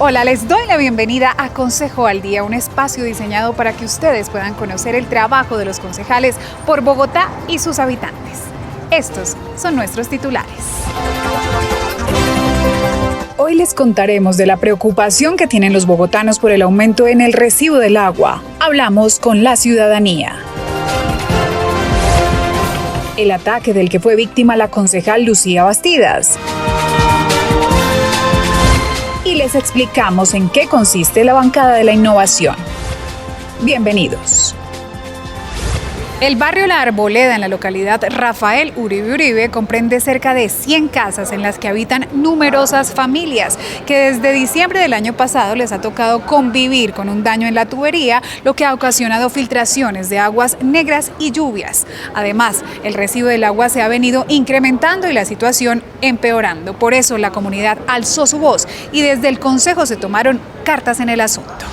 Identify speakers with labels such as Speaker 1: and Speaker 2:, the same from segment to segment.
Speaker 1: Hola, les doy la bienvenida a Consejo al Día, un espacio diseñado para que ustedes puedan conocer el trabajo de los concejales por Bogotá y sus habitantes. Estos son nuestros titulares. Hoy les contaremos de la preocupación que tienen los bogotanos por el aumento en el recibo del agua. Hablamos con la ciudadanía. El ataque del que fue víctima la concejal Lucía Bastidas. Y les explicamos en qué consiste la bancada de la innovación. Bienvenidos. El barrio La Arboleda, en la localidad Rafael Uribe Uribe, comprende cerca de 100 casas en las que habitan numerosas familias que desde diciembre del año pasado les ha tocado convivir con un daño en la tubería, lo que ha ocasionado filtraciones de aguas negras y lluvias. Además, el recibo del agua se ha venido incrementando y la situación empeorando. Por eso la comunidad alzó su voz y desde el Consejo se tomaron cartas en el asunto.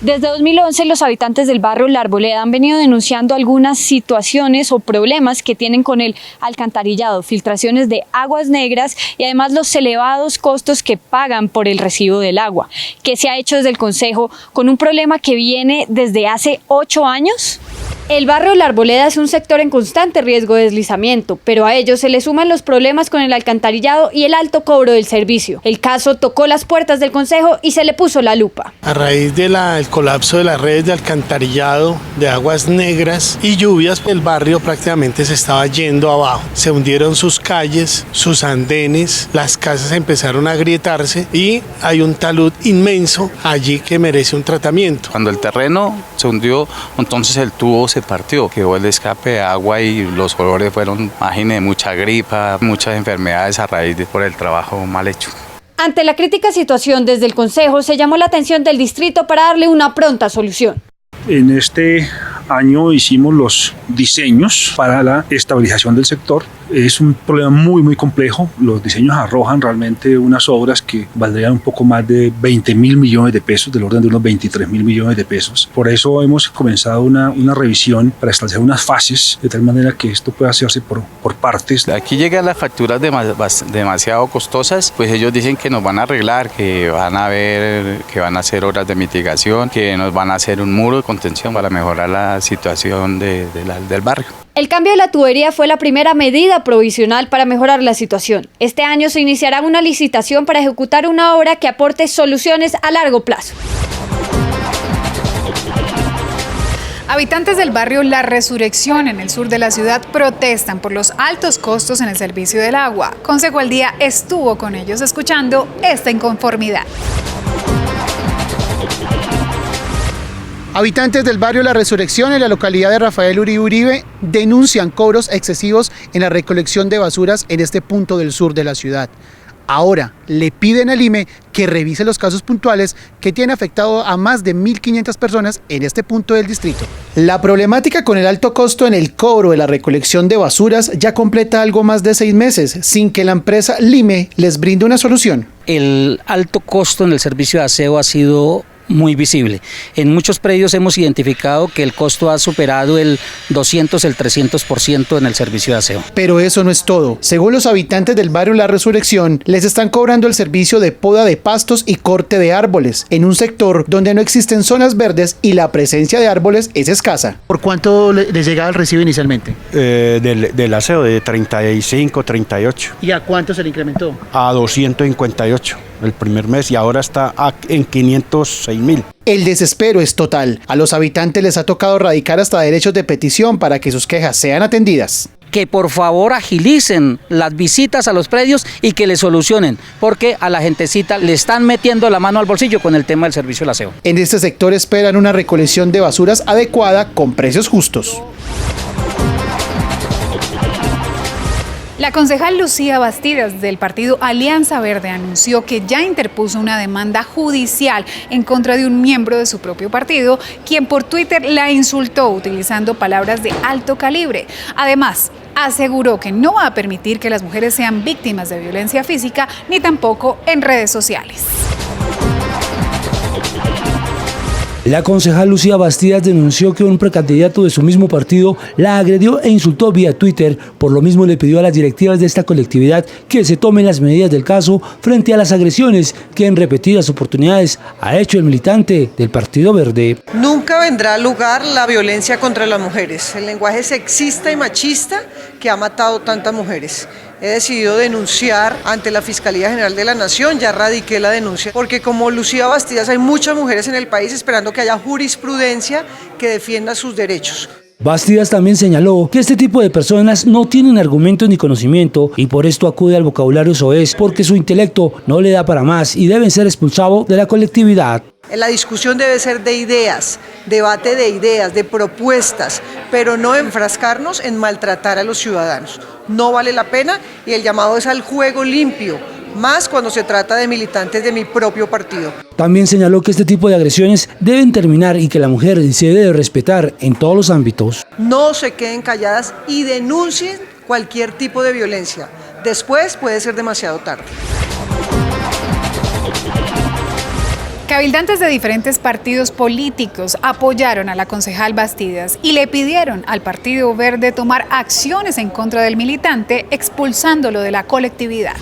Speaker 2: Desde 2011, los habitantes del barrio La Arboleda han venido denunciando algunas situaciones o problemas que tienen con el alcantarillado, filtraciones de aguas negras y además los elevados costos que pagan por el recibo del agua. ¿Qué se ha hecho desde el Consejo con un problema que viene desde hace 8 años? El barrio La Arboleda es un sector en constante riesgo de deslizamiento, pero a ello se le suman los problemas con el alcantarillado y el alto cobro del servicio. El caso tocó las puertas del Consejo y se le puso la lupa.
Speaker 3: A raíz del colapso de las redes de alcantarillado, de aguas negras y lluvias, el barrio prácticamente se estaba yendo abajo. Se hundieron sus calles, sus andenes, las casas empezaron a agrietarse y hay un talud inmenso allí que merece un tratamiento.
Speaker 4: Cuando el terreno se hundió, entonces el tubo se partió, quedó el escape de agua y los olores fueron, imagínense, mucha gripa, muchas enfermedades a raíz por el trabajo mal hecho.
Speaker 2: Ante la crítica situación, desde el Consejo se llamó la atención del distrito para darle una pronta solución.
Speaker 5: En este año hicimos los diseños para la estabilización del sector. Es un problema muy complejo. Los diseños arrojan realmente unas obras que valdrían un poco más de 20.000 millones de pesos, del orden de unos 23.000 millones de pesos. Por eso hemos comenzado una revisión para establecer unas fases, de tal manera que esto pueda hacerse por partes.
Speaker 4: Aquí llegan las facturas demasiado costosas, pues ellos dicen que nos van a arreglar, que van a hacer obras de mitigación, que nos van a hacer un muro de contención para mejorar la situación del barrio.
Speaker 2: El cambio de la tubería fue la primera medida provisional para mejorar la situación. Este año se iniciará una licitación para ejecutar una obra que aporte soluciones a largo plazo.
Speaker 1: Habitantes del barrio La Resurrección, en el sur de la ciudad, protestan por los altos costos en el servicio del agua. Consejo al Día estuvo con ellos escuchando esta inconformidad.
Speaker 6: Habitantes del barrio La Resurrección, en la localidad de Rafael Uribe Uribe, denuncian cobros excesivos en la recolección de basuras en este punto del sur de la ciudad. Ahora le piden al IME que revise los casos puntuales que tienen afectado a más de 1.500 personas en este punto del distrito. La problemática con el alto costo en el cobro de la recolección de basuras ya completa algo más de 6 meses, sin que la empresa LIME les brinde una solución.
Speaker 7: El alto costo en el servicio de aseo ha sido muy visible. En muchos predios hemos identificado que el costo ha superado el 200, el 300% en el servicio de aseo.
Speaker 6: Pero eso no es todo. Según los habitantes del barrio La Resurrección, les están cobrando el servicio de poda de pastos y corte de árboles, en un sector donde no existen zonas verdes y la presencia de árboles es escasa. ¿Por cuánto les llegaba el recibo inicialmente?
Speaker 8: Del aseo de 35, 38.
Speaker 6: ¿Y a cuánto se le incrementó?
Speaker 8: A 258 el primer mes y ahora está en 506.000.
Speaker 6: El desespero es total. A los habitantes les ha tocado radicar hasta derechos de petición para que sus quejas sean atendidas.
Speaker 7: Que por favor agilicen las visitas a los predios y que le solucionen, porque a la gentecita le están metiendo la mano al bolsillo con el tema del servicio del aseo.
Speaker 6: En este sector esperan una recolección de basuras adecuada con precios justos.
Speaker 1: La concejal Lucía Bastidas del partido Alianza Verde anunció que ya interpuso una demanda judicial en contra de un miembro de su propio partido, quien por Twitter la insultó utilizando palabras de alto calibre. Además, aseguró que no va a permitir que las mujeres sean víctimas de violencia física ni tampoco en redes sociales.
Speaker 9: La concejal Lucía Bastidas denunció que un precandidato de su mismo partido la agredió e insultó vía Twitter. Por lo mismo le pidió a las directivas de esta colectividad que se tomen las medidas del caso frente a las agresiones que en repetidas oportunidades ha hecho el militante del Partido Verde.
Speaker 10: Nunca vendrá a lugar la violencia contra las mujeres, el lenguaje sexista y machista que ha matado tantas mujeres. He decidido denunciar ante la Fiscalía General de la Nación, ya radiqué la denuncia, porque como Lucía Bastidas hay muchas mujeres en el país esperando que haya jurisprudencia que defienda sus derechos.
Speaker 9: Bastidas también señaló que este tipo de personas no tienen argumentos ni conocimiento y por esto acude al vocabulario soez porque su intelecto no le da para más y deben ser expulsados de la colectividad.
Speaker 10: La discusión debe ser de ideas, debate de ideas, de propuestas, pero no enfrascarnos en maltratar a los ciudadanos. No vale la pena y el llamado es al juego limpio, más cuando se trata de militantes de mi propio partido.
Speaker 9: También señaló que este tipo de agresiones deben terminar y que la mujer se debe respetar en todos los ámbitos.
Speaker 10: No se queden calladas y denuncien cualquier tipo de violencia. Después puede ser demasiado tarde.
Speaker 1: Cabildantes de diferentes partidos políticos apoyaron a la concejal Bastidas y le pidieron al Partido Verde tomar acciones en contra del militante, expulsándolo de la colectividad.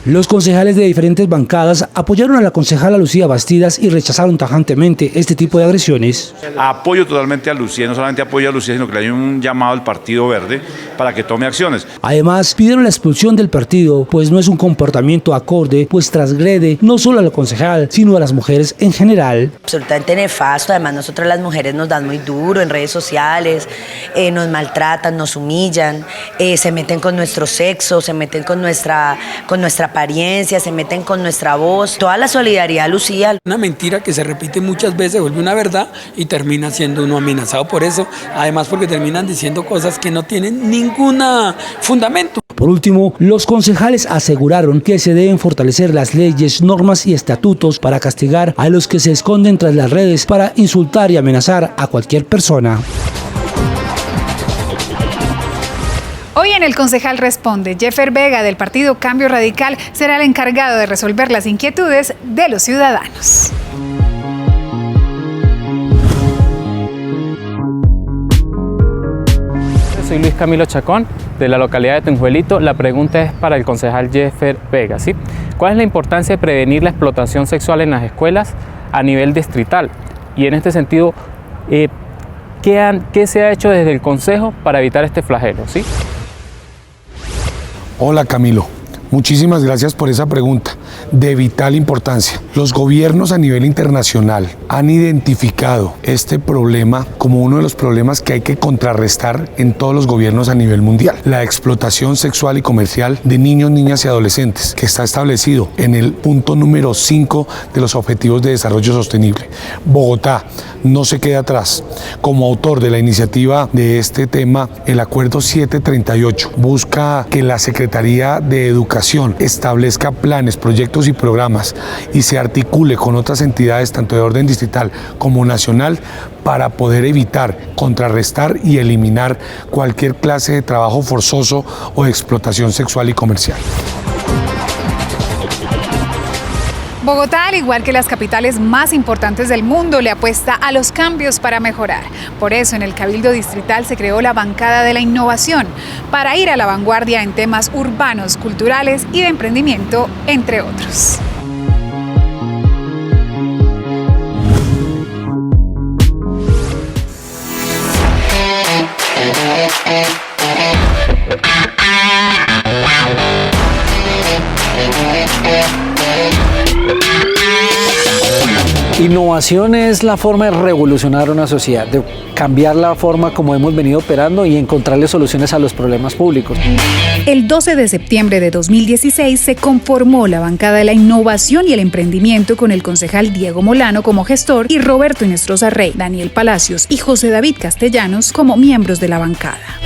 Speaker 9: Los concejales de diferentes bancadas apoyaron a la concejala Lucía Bastidas y rechazaron tajantemente este tipo de agresiones.
Speaker 11: Apoyo totalmente a Lucía, no solamente apoyo a Lucía, sino que le hay un llamado al Partido Verde para que tome acciones.
Speaker 9: Además, pidieron la expulsión del partido, pues no es un comportamiento acorde, pues transgrede no solo a la concejal, sino a las mujeres en general.
Speaker 12: Absolutamente nefasto, además nosotros las mujeres nos dan muy duro en redes sociales, nos maltratan, nos humillan, se meten con nuestro sexo, se meten con nuestra apariencia, se meten con nuestra voz. Toda la solidaridad, Lucía.
Speaker 13: Una mentira que se repite muchas veces vuelve una verdad y termina siendo uno amenazado por eso, además porque terminan diciendo cosas que no tienen ningún fundamento.
Speaker 9: Por último, los concejales aseguraron que se deben fortalecer las leyes, normas y estatutos para castigar a los que se esconden tras las redes para insultar y amenazar a cualquier persona.
Speaker 1: Hoy en El Concejal Responde, Jeffer Vega del partido Cambio Radical será el encargado de resolver las inquietudes de los ciudadanos.
Speaker 14: Soy Luis Camilo Chacón, de la localidad de Tunjuelito. La pregunta es para el concejal Jeffer Vega, ¿sí? ¿Cuál es la importancia de prevenir la explotación sexual en las escuelas a nivel distrital? Y en este sentido, ¿qué se ha hecho desde el Consejo para evitar este flagelo, ¿sí?
Speaker 15: Hola Camilo, muchísimas gracias por esa pregunta de vital importancia. Los gobiernos a nivel internacional han identificado este problema como uno de los problemas que hay que contrarrestar en todos los gobiernos a nivel mundial. La explotación sexual y comercial de niños, niñas y adolescentes, que está establecido en el punto número 5 de los Objetivos de Desarrollo Sostenible. Bogotá no se queda atrás. Como autor de la iniciativa de este tema, el Acuerdo 738 busca que la Secretaría de Educación establezca planes, proyectos y programas y se articule con otras entidades tanto de orden distrital como nacional para poder evitar, contrarrestar y eliminar cualquier clase de trabajo forzoso o de explotación sexual y comercial.
Speaker 1: Bogotá, al igual que las capitales más importantes del mundo, le apuesta a los cambios para mejorar. Por eso, en el Cabildo Distrital se creó la Bancada de la Innovación, para ir a la vanguardia en temas urbanos, culturales y de emprendimiento, entre otros.
Speaker 16: Innovación innovación es la forma de revolucionar una sociedad, de cambiar la forma como hemos venido operando y encontrarle soluciones a los problemas públicos.
Speaker 1: El 12 de septiembre de 2016 se conformó la bancada de la innovación y el emprendimiento con el concejal Diego Molano como gestor y Roberto Inestrosa Rey, Daniel Palacios y José David Castellanos como miembros de la bancada.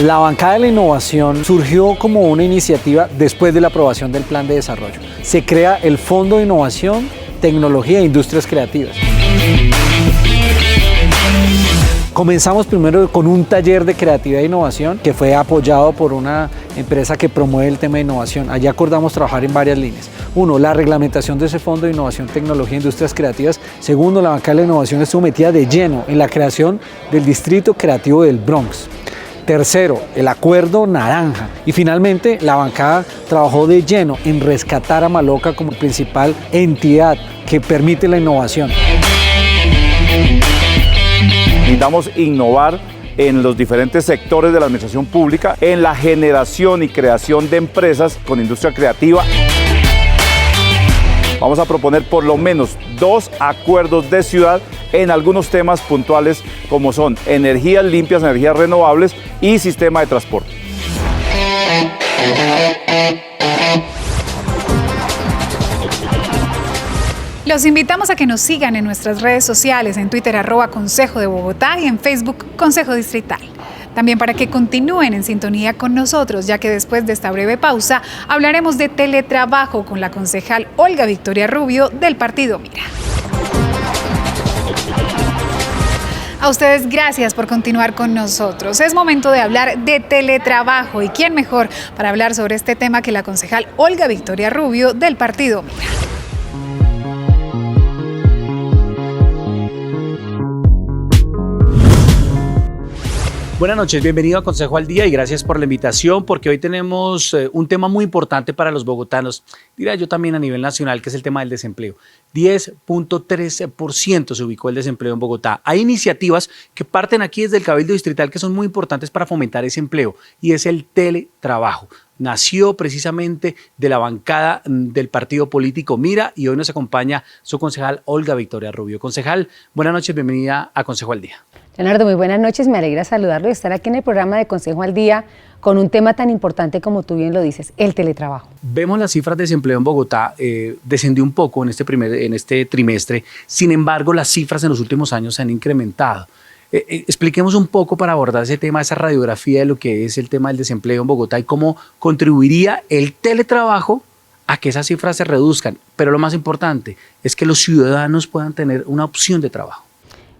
Speaker 16: La bancada de la innovación surgió como una iniciativa después de la aprobación del plan de desarrollo. Se crea el Fondo de Innovación, Tecnología e Industrias Creativas. Comenzamos primero con un taller de creatividad e innovación que fue apoyado por una empresa que promueve el tema de innovación. Allí acordamos trabajar en varias líneas. Uno, la reglamentación de ese Fondo de Innovación, Tecnología e Industrias Creativas. Segundo, la bancada de la innovación estuvo metida de lleno en la creación del Distrito Creativo del Bronx. Tercero, el Acuerdo Naranja. Y finalmente, la bancada trabajó de lleno en rescatar a Maloca como principal entidad que permite la innovación.
Speaker 17: Necesitamos innovar en los diferentes sectores de la administración pública, en la generación y creación de empresas con industria creativa. Vamos a proponer por lo menos 2 acuerdos de ciudad en algunos temas puntuales como son energías limpias, energías renovables y sistema de transporte.
Speaker 1: Los invitamos a que nos sigan en nuestras redes sociales, en Twitter @Consejo de Bogotá y en Facebook Consejo Distrital. También para que continúen en sintonía con nosotros, ya que después de esta breve pausa hablaremos de teletrabajo con la concejal Olga Victoria Rubio del Partido Mira. A ustedes gracias por continuar con nosotros. Es momento de hablar de teletrabajo y quién mejor para hablar sobre este tema que la concejal Olga Victoria Rubio del Partido Mira.
Speaker 18: Buenas noches, bienvenido a Consejo al Día y gracias por la invitación porque hoy tenemos un tema muy importante para los bogotanos, diría yo también a nivel nacional, que es el tema del desempleo. 10.13% se ubicó el desempleo en Bogotá. Hay iniciativas que parten aquí desde el Cabildo Distrital que son muy importantes para fomentar ese empleo y es el teletrabajo. Nació precisamente de la bancada del partido político Mira y hoy nos acompaña su concejal Olga Victoria Rubio. Concejal, buenas noches, bienvenida a Consejo al Día.
Speaker 19: Leonardo, muy buenas noches, me alegra saludarlo y estar aquí en el programa de Consejo al Día con un tema tan importante como tú bien lo dices, el teletrabajo.
Speaker 18: Vemos las cifras de desempleo en Bogotá, descendió un poco en este trimestre, sin embargo las cifras en los últimos años se han incrementado. Expliquemos un poco para abordar ese tema, esa radiografía de lo que es el tema del desempleo en Bogotá y cómo contribuiría el teletrabajo a que esas cifras se reduzcan, pero lo más importante es que los ciudadanos puedan tener una opción de trabajo.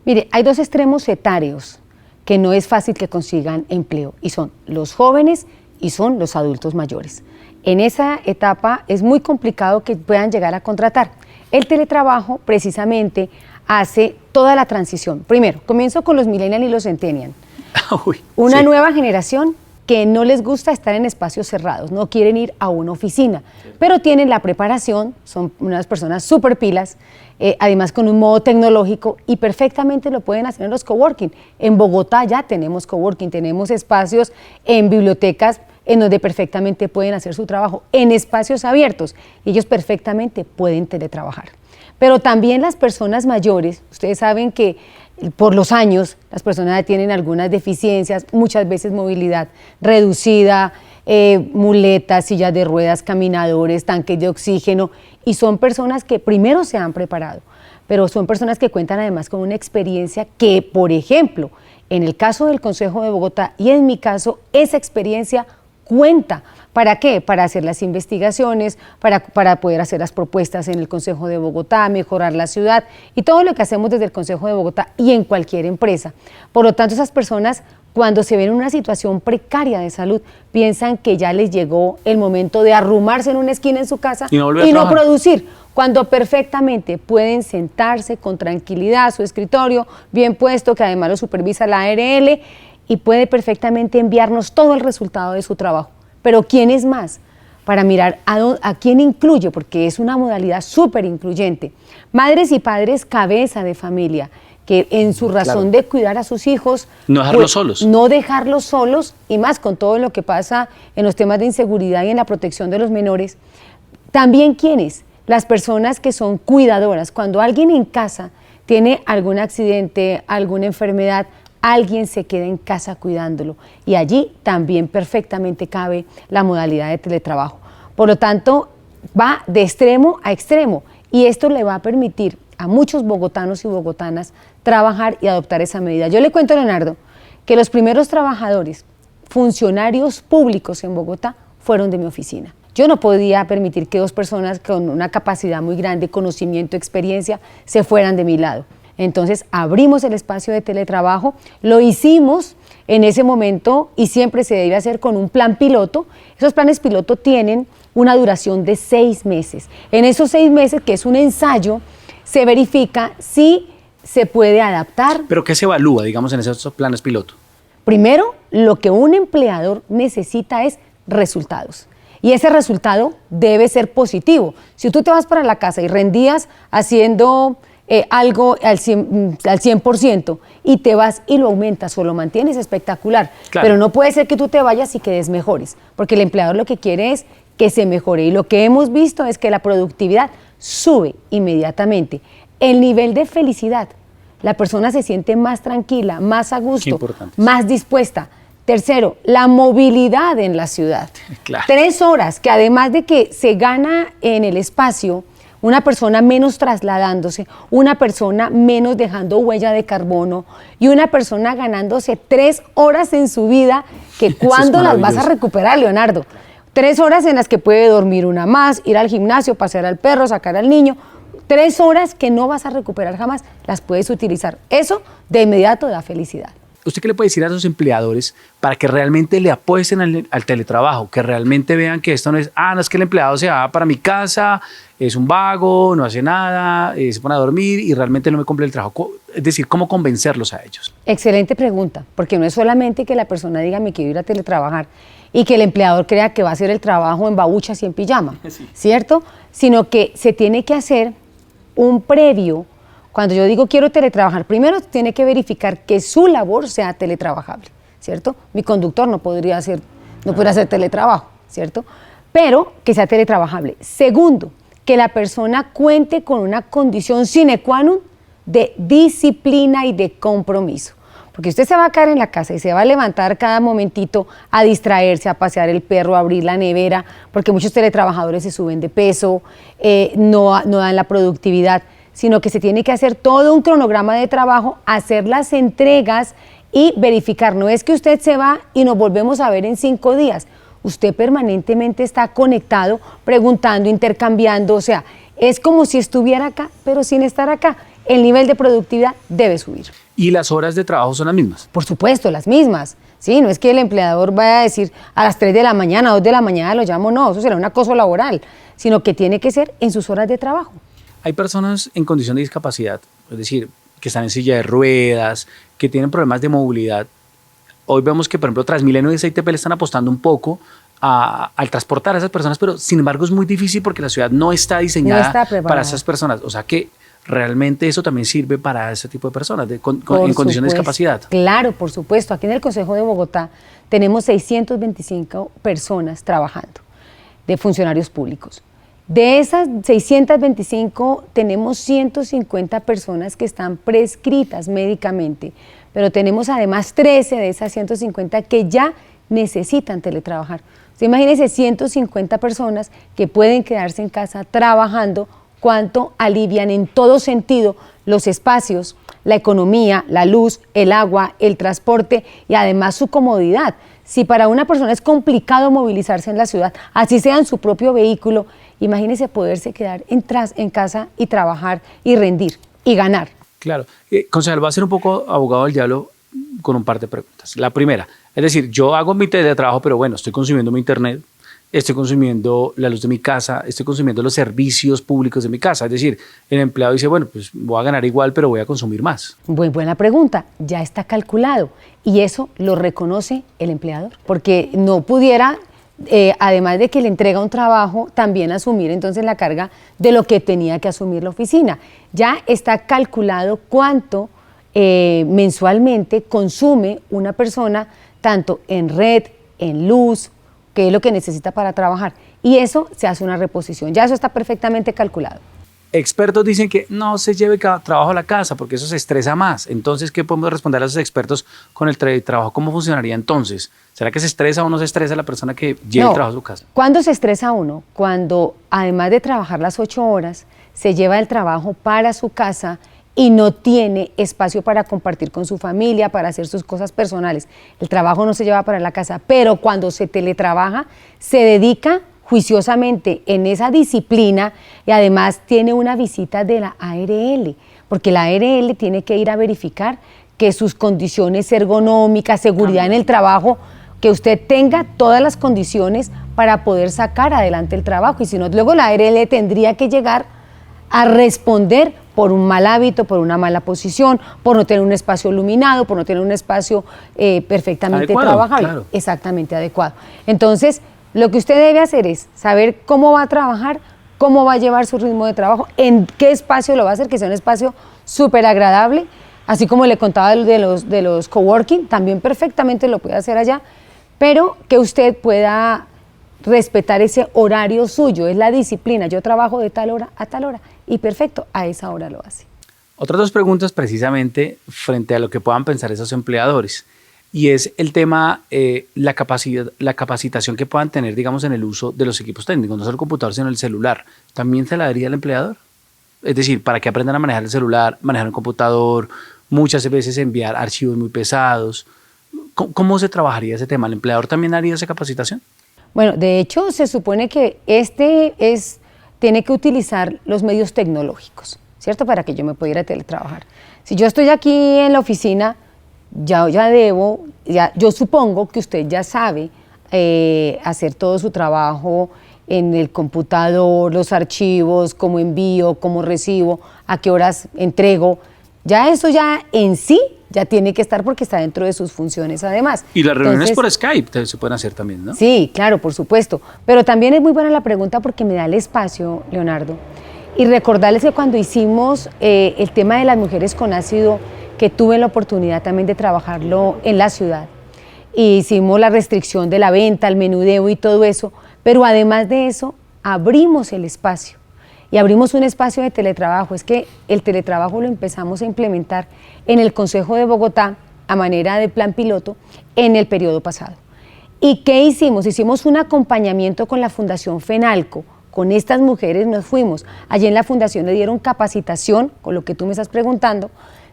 Speaker 19: Mire, hay 2 extremos etarios que no es fácil que consigan empleo y son los jóvenes y son los adultos mayores. En esa etapa es muy complicado que puedan llegar a contratar. El teletrabajo precisamente hace toda la transición. Primero, comienzo con los millennials y los centennials. Una nueva generación que no les gusta estar en espacios cerrados, no quieren ir a una oficina, pero tienen la preparación, son unas personas súper pilas, además con un modo tecnológico y perfectamente lo pueden hacer en los coworking. En Bogotá ya tenemos coworking, tenemos espacios en bibliotecas en donde perfectamente pueden hacer su trabajo, en espacios abiertos, ellos perfectamente pueden teletrabajar. Pero también las personas mayores, ustedes saben que por los años las personas tienen algunas deficiencias, muchas veces movilidad reducida, muletas, sillas de ruedas, caminadores, tanques de oxígeno, y son personas que primero se han preparado, pero son personas que cuentan además con una experiencia que, por ejemplo, en el caso del Consejo de Bogotá y en mi caso, esa experiencia cuenta. ¿Para qué? Para hacer las investigaciones, para poder hacer las propuestas en el Consejo de Bogotá, mejorar la ciudad y todo lo que hacemos desde el Consejo de Bogotá y en cualquier empresa. Por lo tanto, esas personas, cuando se ven en una situación precaria de salud, piensan que ya les llegó el momento de arrumarse en una esquina en su casa y no producir, cuando perfectamente pueden sentarse con tranquilidad a su escritorio, bien puesto, que además lo supervisa la ARL, y puede perfectamente enviarnos todo el resultado de su trabajo. Pero ¿quién es más? Para mirar a quién incluye, porque es una modalidad súper incluyente. Madres y padres cabeza de familia, que en su razón de cuidar a sus hijos,
Speaker 18: no dejarlos solos.
Speaker 19: No dejarlos solos, y más con todo lo que pasa en los temas de inseguridad y en la protección de los menores. También ¿quiénes? las personas que son cuidadoras. Cuando alguien en casa tiene algún accidente, alguna enfermedad, alguien se queda en casa cuidándolo. Y allí también perfectamente cabe la modalidad de teletrabajo. Por lo tanto, va de extremo a extremo y esto le va a permitir a muchos bogotanos y bogotanas trabajar y adoptar esa medida. Yo le cuento, Leonardo, que los primeros trabajadores, funcionarios públicos en Bogotá, fueron de mi oficina. Yo no podía permitir que dos personas con una capacidad muy grande, conocimiento, experiencia, se fueran de mi lado. Entonces abrimos el espacio de teletrabajo, lo hicimos en ese momento y siempre se debe hacer con un plan piloto. Esos planes piloto tienen una duración de 6 meses. En esos 6 meses, que es un ensayo, se verifica si se puede adaptar.
Speaker 18: ¿Pero qué se evalúa, digamos, en esos planes piloto?
Speaker 19: Primero, lo que un empleador necesita es resultados. Y ese resultado debe ser positivo. Si tú te vas para la casa y rendías haciendo algo al 100% y te vas y lo aumentas o lo mantienes, espectacular. Claro. Pero no puede ser que tú te vayas y que desmejores, porque el empleador lo que quiere es que se mejore. Y lo que hemos visto es que la productividad sube inmediatamente. El nivel de felicidad, la persona se siente más tranquila, más a gusto, más dispuesta. Tercero, la movilidad en la ciudad. Claro. 3 horas, que además de que se gana en el espacio, una persona menos trasladándose, una persona menos dejando huella de carbono y una persona ganándose 3 horas en su vida, que ¿cuándo las vas a recuperar, Leonardo? 3 horas en las que puede dormir una más, ir al gimnasio, pasear al perro, sacar al niño. 3 horas que no vas a recuperar jamás, las puedes utilizar. Eso de inmediato da felicidad.
Speaker 18: ¿Usted qué le puede decir a esos empleadores para que realmente le apuesten al teletrabajo? Que realmente vean que esto no es, no es que el empleado se va para mi casa, es un vago, no hace nada, se pone a dormir y realmente no me cumple el trabajo. Es decir, ¿cómo convencerlos a ellos?
Speaker 19: Excelente pregunta, porque no es solamente que la persona diga me quiero ir a teletrabajar y que el empleador crea que va a hacer el trabajo en babuchas y en pijama, sí, ¿cierto? Sino que se tiene que hacer un previo. Cuando yo digo quiero teletrabajar, primero tiene que verificar que su labor sea teletrabajable, ¿cierto? Mi conductor no podría hacer teletrabajo, ¿cierto? Pero que sea teletrabajable. Segundo, que la persona cuente con una condición sine qua non de disciplina y de compromiso. Porque usted se va a quedar en la casa y se va a levantar cada momentito a distraerse, a pasear el perro, a abrir la nevera, porque muchos teletrabajadores se suben de peso, no dan la productividad, sino que se tiene que hacer todo un cronograma de trabajo, hacer las entregas y verificar. No es que usted se va y nos volvemos a ver en 5 días. Usted permanentemente está conectado, preguntando, intercambiando, o sea, es como si estuviera acá, pero sin estar acá. El nivel de productividad debe subir.
Speaker 18: ¿Y las horas de trabajo son las mismas?
Speaker 19: Por supuesto, las mismas. Sí, no es que el empleador vaya a decir a las 3 de la mañana, 2 de la mañana lo llamo, no, eso será un acoso laboral, sino que tiene que ser en sus horas de trabajo.
Speaker 18: Hay personas en condición de discapacidad, es decir, que están en silla de ruedas, que tienen problemas de movilidad. Hoy vemos que, por ejemplo, Transmilenio y CITP le están apostando un poco al transportar a esas personas, pero sin embargo es muy difícil porque la ciudad no está diseñada para esas personas. O sea que realmente eso también sirve para ese tipo de personas en condición de discapacidad.
Speaker 19: Claro, por supuesto. Aquí en el Consejo de Bogotá tenemos 625 personas trabajando, de funcionarios públicos. De esas 625 tenemos 150 personas que están prescritas médicamente, pero tenemos además 13 de esas 150 que ya necesitan teletrabajar. Usted imagínese 150 personas que pueden quedarse en casa trabajando, cuánto alivian en todo sentido los espacios, la economía, la luz, el agua, el transporte y además su comodidad. Si para una persona es complicado movilizarse en la ciudad, así sea en su propio vehículo, imagínese poderse quedar en casa y trabajar y rendir y ganar.
Speaker 18: Claro. Concejal, voy a ser un poco abogado del diablo con un par de preguntas. La primera, es decir, yo hago mi teletrabajo, pero bueno, estoy consumiendo mi internet, estoy consumiendo la luz de mi casa, estoy consumiendo los servicios públicos de mi casa. Es decir, el empleado dice, bueno, pues voy a ganar igual, pero voy a consumir más.
Speaker 19: Muy buena pregunta. Ya está calculado y eso lo reconoce el empleador, porque no pudiera, además de que le entrega un trabajo, también asumir entonces la carga de lo que tenía que asumir la oficina. Ya está calculado cuánto mensualmente consume una persona, tanto en red, en luz, que es lo que necesita para trabajar, y eso se hace una reposición. Ya eso está perfectamente calculado.
Speaker 18: Expertos dicen que no se lleve trabajo a la casa porque eso se estresa más. Entonces, ¿qué podemos responder a esos expertos con el teletrabajo? ¿Cómo funcionaría entonces? ¿Será que se estresa o no se estresa la persona que lleve el trabajo a su casa?
Speaker 19: ¿Cuándo se estresa uno? Cuando, además de trabajar las 8 horas, se lleva el trabajo para su casa y no tiene espacio para compartir con su familia, para hacer sus cosas personales. El trabajo no se lleva para la casa, pero cuando se teletrabaja, se dedica juiciosamente en esa disciplina y además tiene una visita de la ARL, porque la ARL tiene que ir a verificar que sus condiciones ergonómicas, seguridad en el trabajo, que usted tenga todas las condiciones para poder sacar adelante el trabajo, y si no, luego la ARL tendría que llegar a responder por un mal hábito, por una mala posición, por no tener un espacio iluminado, por no tener un espacio perfectamente trabajable, claro. Exactamente adecuado. Entonces, lo que usted debe hacer es saber cómo va a trabajar, cómo va a llevar su ritmo de trabajo, en qué espacio lo va a hacer, que sea un espacio súper agradable, así como le contaba de los coworking, también perfectamente lo puede hacer allá, pero que usted pueda respetar ese horario suyo, es la disciplina. Yo trabajo de tal hora a tal hora y perfecto, a esa hora lo hace.
Speaker 18: Otras dos preguntas precisamente frente a lo que puedan pensar esos empleadores. Y es el tema, la capacitación que puedan tener, digamos, en el uso de los equipos técnicos, no solo el computador, sino el celular. ¿También se la daría al empleador? Es decir, para que aprendan a manejar el celular, manejar un computador, muchas veces enviar archivos muy pesados. ¿Cómo se trabajaría ese tema? ¿El empleador también haría esa capacitación?
Speaker 19: Bueno, de hecho, se supone que tiene que utilizar los medios tecnológicos, ¿cierto? Para que yo me pudiera teletrabajar. Si yo estoy aquí en la oficina, yo supongo que usted ya sabe hacer todo su trabajo en el computador, los archivos, cómo envío, cómo recibo, a qué horas entrego. Ya eso ya en sí ya tiene que estar porque está dentro de sus funciones además.
Speaker 18: Y las reuniones por Skype se pueden hacer también, ¿no?
Speaker 19: Sí, claro, por supuesto. Pero también es muy buena la pregunta porque me da el espacio, Leonardo. Y recordarles que cuando hicimos el tema de las mujeres con ácido, que tuve la oportunidad también de trabajarlo en la ciudad, y hicimos la restricción de la venta, el menudeo y todo eso, pero además de eso, abrimos el espacio. Y abrimos un espacio de teletrabajo. Es que el teletrabajo lo empezamos a implementar en el Consejo de Bogotá a manera de plan piloto en el periodo pasado. ¿Y qué hicimos? Hicimos un acompañamiento con la Fundación FENALCO. Con estas mujeres nos fuimos. Allí en la fundación le dieron capacitación, con lo que tú me estás preguntando,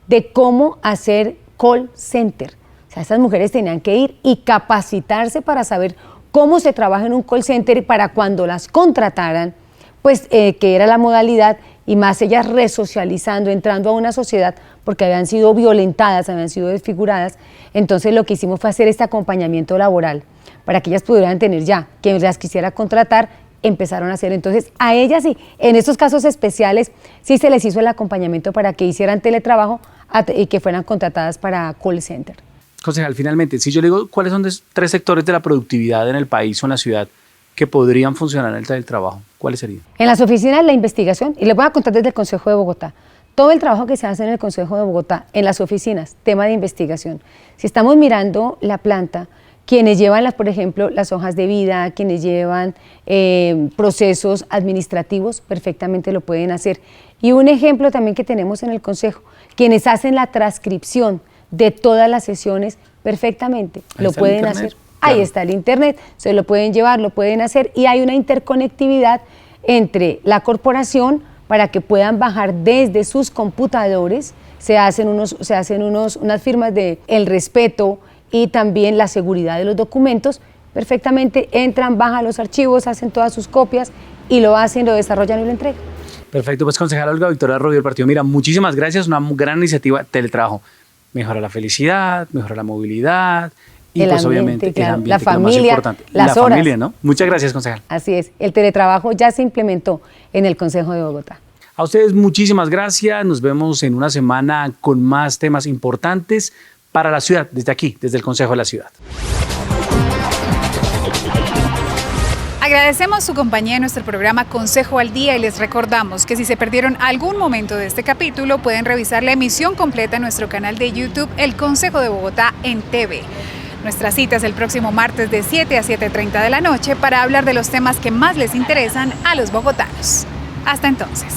Speaker 19: de cómo hacer call center. O sea, estas mujeres tenían que ir y capacitarse para saber cómo se trabaja en un call center y para cuando las contrataran, pues que era la modalidad, y más ellas resocializando, entrando a una sociedad porque habían sido violentadas, habían sido desfiguradas. Entonces lo que hicimos fue hacer este acompañamiento laboral para que ellas pudieran tener ya, quien las quisiera contratar, empezaron a hacer. Entonces a ellas sí, en estos casos especiales sí se les hizo el acompañamiento para que hicieran teletrabajo y que fueran contratadas para call center.
Speaker 18: Concejal, finalmente, si yo le digo cuáles son 3 sectores de la productividad en el país o en la ciudad que podrían funcionar en el teletrabajo, ¿cuáles serían?
Speaker 19: En las oficinas, la investigación, y les voy a contar desde el Consejo de Bogotá, todo el trabajo que se hace en el Consejo de Bogotá, en las oficinas, tema de investigación. Si estamos mirando la planta, quienes llevan, por ejemplo, las hojas de vida, quienes llevan procesos administrativos, perfectamente lo pueden hacer. Y un ejemplo también que tenemos en el Consejo, quienes hacen la transcripción de todas las sesiones, perfectamente lo pueden hacer. Ahí está el internet, se lo pueden llevar, lo pueden hacer, y hay una interconectividad entre la corporación para que puedan bajar desde sus computadores. Se hacen unas firmas de el respeto y también la seguridad de los documentos. Perfectamente entran, bajan los archivos, hacen todas sus copias y lo hacen, lo desarrollan y lo entregan.
Speaker 18: Perfecto, pues concejala Olga Victoria Rubio del Partido Mira, muchísimas gracias, una gran iniciativa, teletrabajo. Mejora la felicidad, mejora la movilidad. Y
Speaker 19: el
Speaker 18: pues
Speaker 19: ambiente,
Speaker 18: obviamente
Speaker 19: claro,
Speaker 18: el ambiente,
Speaker 19: la familia,
Speaker 18: que es lo más importante.
Speaker 19: las
Speaker 18: la
Speaker 19: horas.
Speaker 18: Familia, ¿no? Muchas gracias, concejal.
Speaker 19: Así es, el teletrabajo ya se implementó en el Consejo de Bogotá.
Speaker 18: A ustedes muchísimas gracias, nos vemos en una semana con más temas importantes para la ciudad, desde aquí, desde el Consejo de la Ciudad.
Speaker 1: Agradecemos su compañía en nuestro programa Consejo al Día y les recordamos que si se perdieron algún momento de este capítulo pueden revisar la emisión completa en nuestro canal de YouTube El Consejo de Bogotá en TV. Nuestra cita es el próximo martes de 7 a 7:30 de la noche para hablar de los temas que más les interesan a los bogotanos. Hasta entonces.